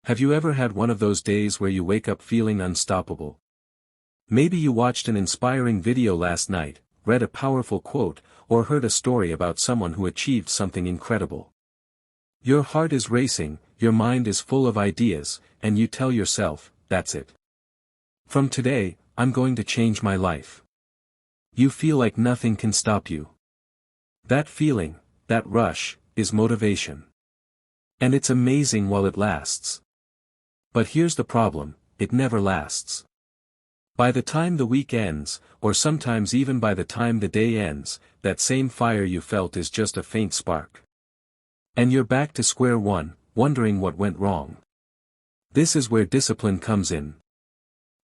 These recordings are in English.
Have you ever had one of those days where you wake up feeling unstoppable? Maybe you watched an inspiring video last night, read a powerful quote, or heard a story about someone who achieved something incredible. Your heart is racing, your mind is full of ideas, and you tell yourself, that's it. From today, I'm going to change my life. You feel like nothing can stop you. That feeling, that rush, is motivation. And it's amazing while it lasts. But here's the problem, it never lasts. By the time the week ends, or sometimes even by the time the day ends, that same fire you felt is just a faint spark. And you're back to square one, wondering what went wrong. This is where discipline comes in.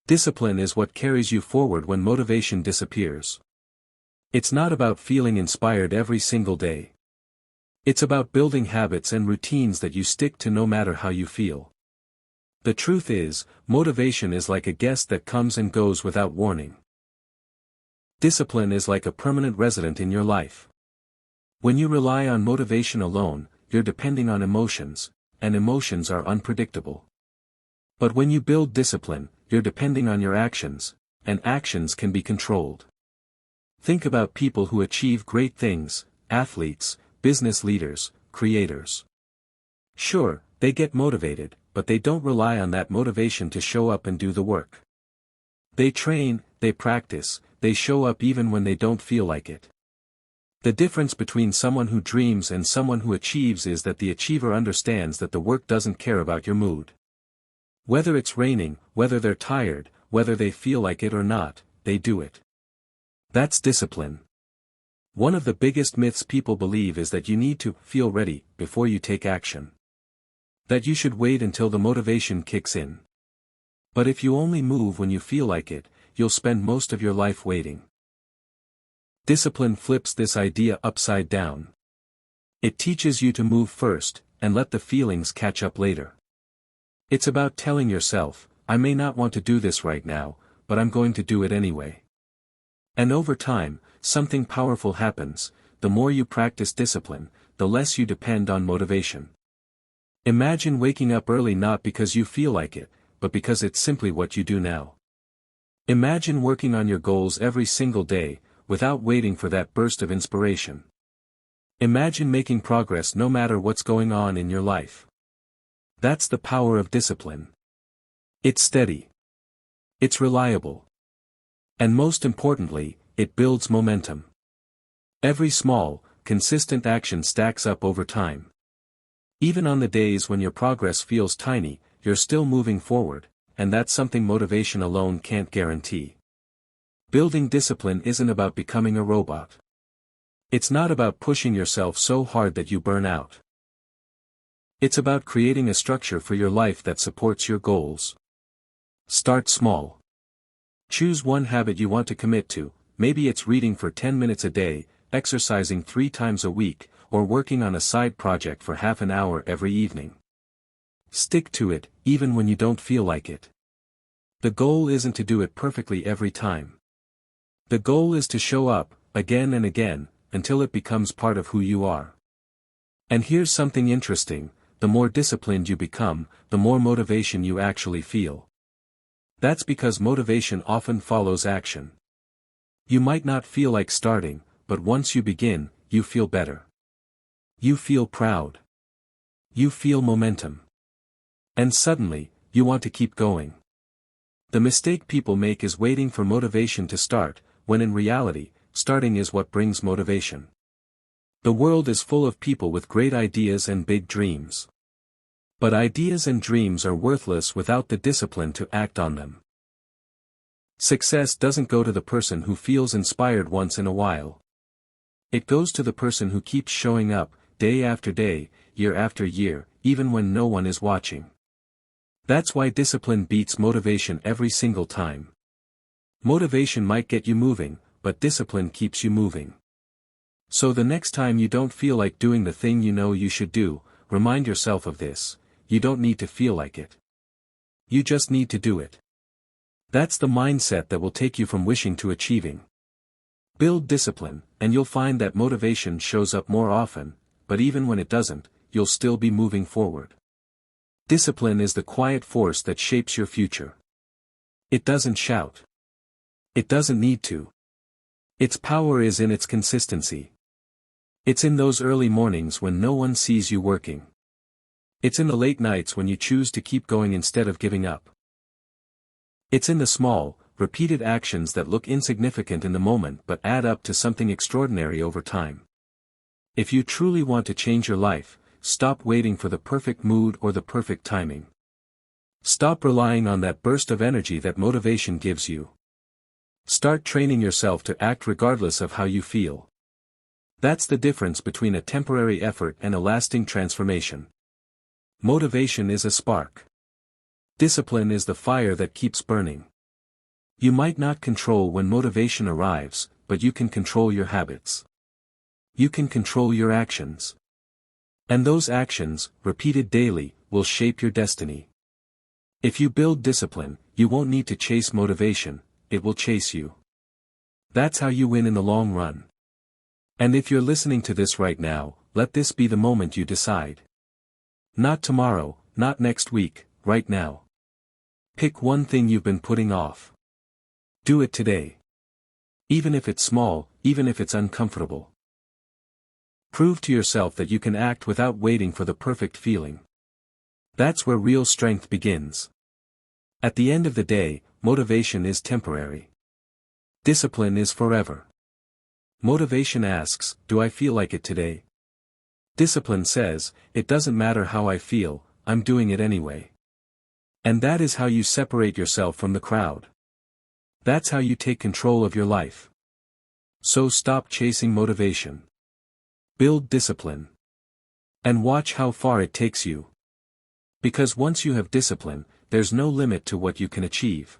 Discipline is what carries you forward when motivation disappears. It's not about feeling inspired every single day. It's about building habits and routines that you stick to no matter how you feel. The truth is, motivation is like a guest that comes and goes without warning. Discipline is like a permanent resident in your life. When you rely on motivation alone, you're depending on emotions, and emotions are unpredictable. But when you build discipline, you're depending on your actions, and actions can be controlled. Think about people who achieve great things, athletes, business leaders, creators. Sure, they get motivated, but they don't rely on that motivation to show up and do the work. They train, they practice, they show up even when they don't feel like it. The difference between someone who dreams and someone who achieves is that the achiever understands that the work doesn't care about your mood. Whether it's raining, whether they're tired, whether they feel like it or not, they do it. That's discipline. One of the biggest myths people believe is that you need to feel ready before you take action. That you should wait until the motivation kicks in. But if you only move when you feel like it, you'll spend most of your life waiting. Discipline flips this idea upside down. It teaches you to move first, and let the feelings catch up later. It's about telling yourself, I may not want to do this right now, but I'm going to do it anyway. And over time, something powerful happens. The more you practice discipline, the less you depend on motivation. Imagine waking up early not because you feel like it, but because it's simply what you do now. Imagine working on your goals every single day, without waiting for that burst of inspiration. Imagine making progress no matter what's going on in your life. That's the power of discipline. It's steady. It's reliable. And most importantly, it builds momentum. Every small, consistent action stacks up over time. Even on the days when your progress feels tiny, you're still moving forward, and that's something motivation alone can't guarantee. Building discipline isn't about becoming a robot. It's not about pushing yourself so hard that you burn out. It's about creating a structure for your life that supports your goals. Start small. Choose one habit you want to commit to, maybe it's reading for 10 minutes a day, exercising 3 times a week, or working on a side project for half an hour every evening. Stick to it, even when you don't feel like it. The goal isn't to do it perfectly every time. The goal is to show up, again and again, until it becomes part of who you are. And here's something interesting, the more disciplined you become, the more motivation you actually feel. That's because motivation often follows action. You might not feel like starting, but once you begin, you feel better. You feel proud. You feel momentum. And suddenly, you want to keep going. The mistake people make is waiting for motivation to start, when in reality, starting is what brings motivation. The world is full of people with great ideas and big dreams. But ideas and dreams are worthless without the discipline to act on them. Success doesn't go to the person who feels inspired once in a while. It goes to the person who keeps showing up, day after day, year after year, even when no one is watching. That's why discipline beats motivation every single time. Motivation might get you moving, but discipline keeps you moving. So the next time you don't feel like doing the thing you know you should do, remind yourself of this: you don't need to feel like it. You just need to do it. That's the mindset that will take you from wishing to achieving. Build discipline, and you'll find that motivation shows up more often, but even when it doesn't, you'll still be moving forward. Discipline is the quiet force that shapes your future. It doesn't shout. It doesn't need to. Its power is in its consistency. It's in those early mornings when no one sees you working. It's in the late nights when you choose to keep going instead of giving up. It's in the small, repeated actions that look insignificant in the moment but add up to something extraordinary over time. If you truly want to change your life, stop waiting for the perfect mood or the perfect timing. Stop relying on that burst of energy that motivation gives you. Start training yourself to act regardless of how you feel. That's the difference between a temporary effort and a lasting transformation. Motivation is a spark. Discipline is the fire that keeps burning. You might not control when motivation arrives, but you can control your habits. You can control your actions. And those actions, repeated daily, will shape your destiny. If you build discipline, you won't need to chase motivation, it will chase you. That's how you win in the long run. And if you're listening to this right now, let this be the moment you decide. Not tomorrow, not next week, right now. Pick one thing you've been putting off. Do it today. Even if it's small, even if it's uncomfortable. Prove to yourself that you can act without waiting for the perfect feeling. That's where real strength begins. At the end of the day, motivation is temporary. Discipline is forever. Motivation asks, do I feel like it today? Discipline says, it doesn't matter how I feel, I'm doing it anyway. And that is how you separate yourself from the crowd. That's how you take control of your life. So stop chasing motivation. Build discipline. And watch how far it takes you. Because once you have discipline, there's no limit to what you can achieve.